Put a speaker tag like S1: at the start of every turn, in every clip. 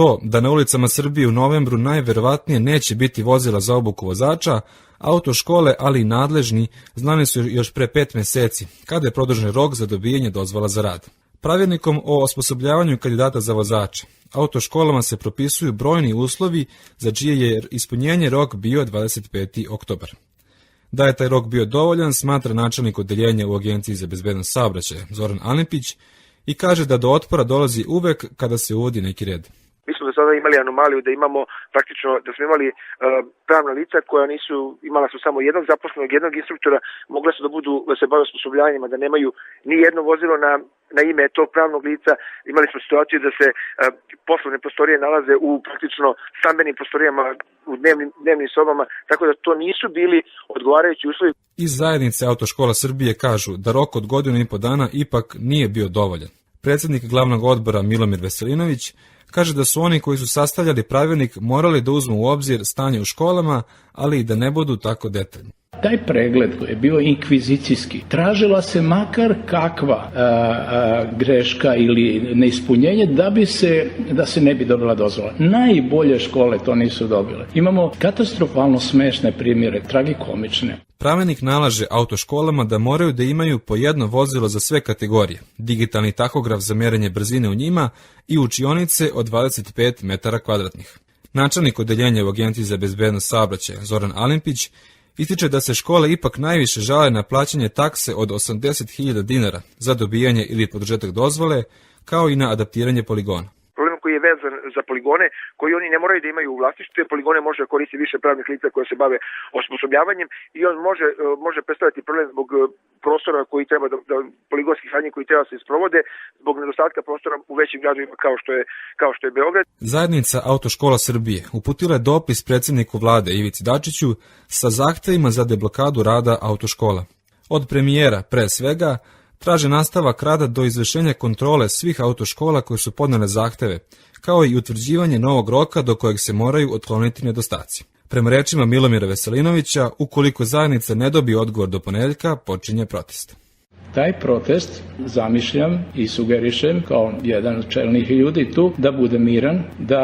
S1: to da na ulicama Srbije u novembru najverovatnije neće biti vozila za obuku vozača, autoškole, ali i nadležni, znani su još pre 5 meseci, kada je produžen rok za dobijanje dozvola za rad. Pravilnikom o osposobljavanju kandidata za vozače, autoškolama se propisuju brojni uslovi za čije je ispunjenje rok bio 25. oktobar. Da je taj rok bio dovoljan, smatra načelnik odeljenja u Agenciji za bezbednost saobraćaja Zoran Alimpić i kaže da do otpora dolazi uvek kada se uvodi neki red.
S2: Mi smo do sada imali anomaliju da imamo praktično, da smo imali pravna lica koja imala su samo jednog zaposlenog, jednog instruktora, mogla su da se bave osposobljavanjima, da nemaju ni jedno vozilo na ime tog pravnog lica. Imali smo situaciju da se poslovne prostorije nalaze u praktično stambenim prostorijama, u dnevnim sobama, tako da to nisu bili odgovarajući uslovi.
S1: Iz zajednice Autoškola Srbije kažu da rok od 1,5 godina ipak nije bio dovoljan. Predsjednik glavnog odbora Milomir Veselinović kaže da su oni koji su sastavljali pravilnik morali da uzmu u obzir stanje u školama, ali i da ne budu tako detaljni.
S3: Taj pregled je bio inkvizicijski. Tražila se makar kakva greška ili neispunjenje da se ne bi dobila dozvola. Najbolje škole to nisu dobile. Imamo katastrofalno smešne primjere, tragikomične.
S1: Pravilnik nalaže autoškolama da moraju da imaju po jedno vozilo za sve kategorije, digitalni tahograf za merenje brzine u njima i učionice od 25 metara kvadratnih. Načelnik odeljenja u Agenciji za bezbednost saobraćaja Zoran Alimpić ističe da se škole ipak najviše žale na plaćanje takse od 80.000 dinara za dobijanje ili produžetak dozvole, kao i na adaptiranje poligona.
S2: Problem koji je vezan za poligone, koji oni ne moraju da imaju u vlasništvu, te poligone može koristiti više pravnih lica koje se bave osposobljavanjem i on može predstavljati problem zbog prostora koji treba poligonskih radnji koji treba se isprovode, zbog nedostatka prostora u većim gradovima kao što je Beograd.
S1: Zajednica Autoškola Srbije uputila je dopis predsjedniku vlade Ivici Dačiću sa zahtevima za deblokadu rada autoškola. Od premijera, pre svega, traže nastavak rada do izvršenja kontrole svih autoškola koje su podnele zahteve, kao i utvrđivanje novog roka do kojeg se moraju otkloniti nedostaci. Prema rečima Milomira Veselinovića, ukoliko zajednica ne dobije odgovor do ponedeljka, počinje protest.
S3: Taj protest zamišljam i sugerišem kao jedan od čelnih ljudi tu da bude miran, da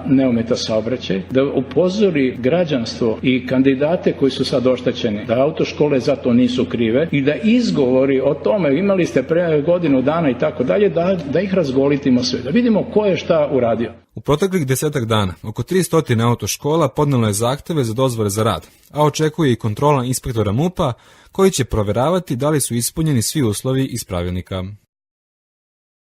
S3: ne ometa saobraćaj, da upozori građanstvo i kandidate koji su sad oštećeni, da autoškole za to nisu krive i da izgovori o tome, imali ste pre godinu dana i tako dalje, da ih razgolitimo sve, da vidimo ko je šta uradio.
S1: U proteklih 10 dana oko 300 autoškola podnelo je zahteve za dozvole za rad, a očekuje i kontrola inspektora MUP-a koji će proveravati da li su ispunjeni svi uslovi iz pravilnika.